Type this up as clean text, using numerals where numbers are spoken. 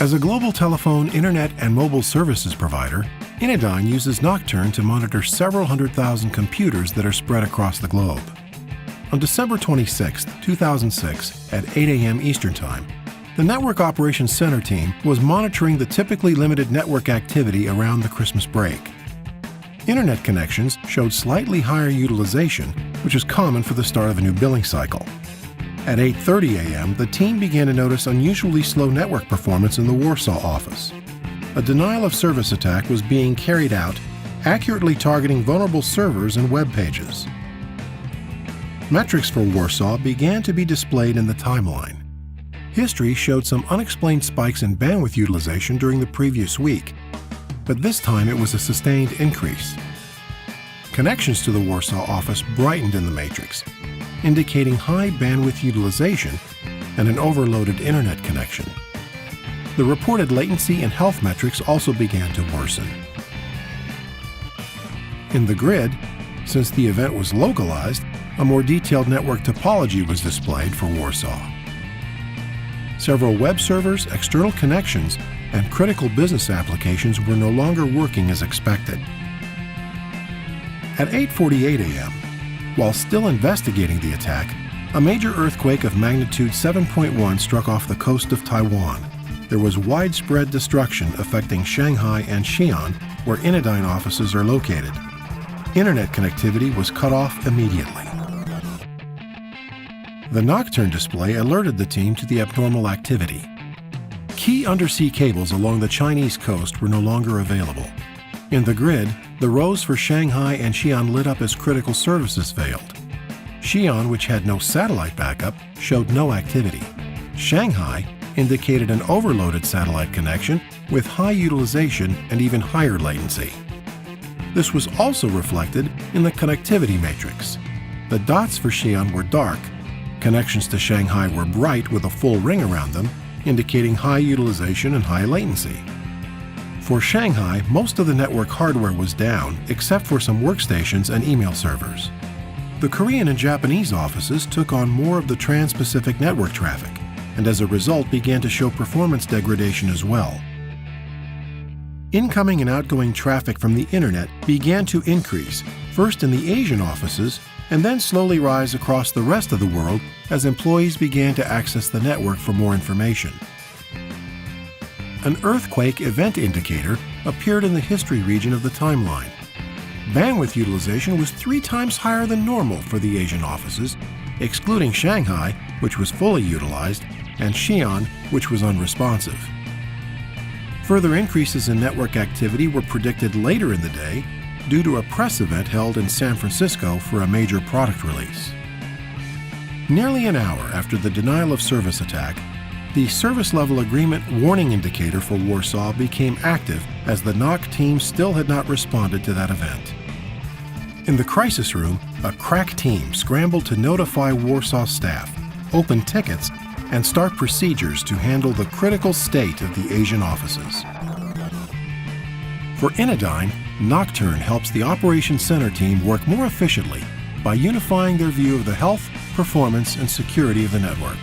As a global telephone, internet, and mobile services provider, Inodyne uses NOCturne to monitor several 100,000 computers that are spread across the globe. On December 26, 2006, at 8 a.m. Eastern Time, the Network Operations Center team was monitoring the typically limited network activity around the Christmas break. Internet connections showed slightly higher utilization, which is common for the start of a new billing cycle. At 8:30 a.m., the team began to notice unusually slow network performance in the Warsaw office. A denial of service attack was being carried out, accurately targeting vulnerable servers and web pages. Metrics for Warsaw began to be displayed in the timeline. History showed some unexplained spikes in bandwidth utilization during the previous week, but this time it was a sustained increase. Connections to the Warsaw office brightened in the matrix, indicating high bandwidth utilization and an overloaded internet connection. The reported latency and health metrics also began to worsen. In the grid, since the event was localized, a more detailed network topology was displayed for Warsaw. Several web servers, external connections, and critical business applications were no longer working as expected. At 8:48 a.m., while still investigating the attack, a major earthquake of magnitude 7.1 struck off the coast of Taiwan. There was widespread destruction affecting Shanghai and Xi'an, where Inodyne offices are located. Internet connectivity was cut off immediately. The NOCturne display alerted the team to the abnormal activity. Key undersea cables along the Chinese coast were no longer available. In the grid, the rows for Shanghai and Xi'an lit up as critical services failed. Xi'an, which had no satellite backup, showed no activity. Shanghai indicated an overloaded satellite connection with high utilization and even higher latency. This was also reflected in the connectivity matrix. The dots for Xi'an were dark. Connections to Shanghai were bright with a full ring around them, indicating high utilization and high latency. For Shanghai, most of the network hardware was down, except for some workstations and email servers. The Korean and Japanese offices took on more of the trans-Pacific network traffic, and as a result began to show performance degradation as well. Incoming and outgoing traffic from the internet began to increase, first in the Asian offices, and then slowly rise across the rest of the world as employees began to access the network for more information. An earthquake event indicator appeared in the history region of the timeline. Bandwidth utilization was 3 times higher than normal for the Asian offices, excluding Shanghai, which was fully utilized, and Xi'an, which was unresponsive. Further increases in network activity were predicted later in the day due to a press event held in San Francisco for a major product release. Nearly an hour after the denial of service attack, the Service Level Agreement warning indicator for Warsaw became active as the NOC team still had not responded to that event. In the crisis room, a crack team scrambled to notify Warsaw staff, open tickets, and start procedures to handle the critical state of the Asian offices. For Inodyne, NOCturne helps the Operations Center team work more efficiently by unifying their view of the health, performance, and security of the network.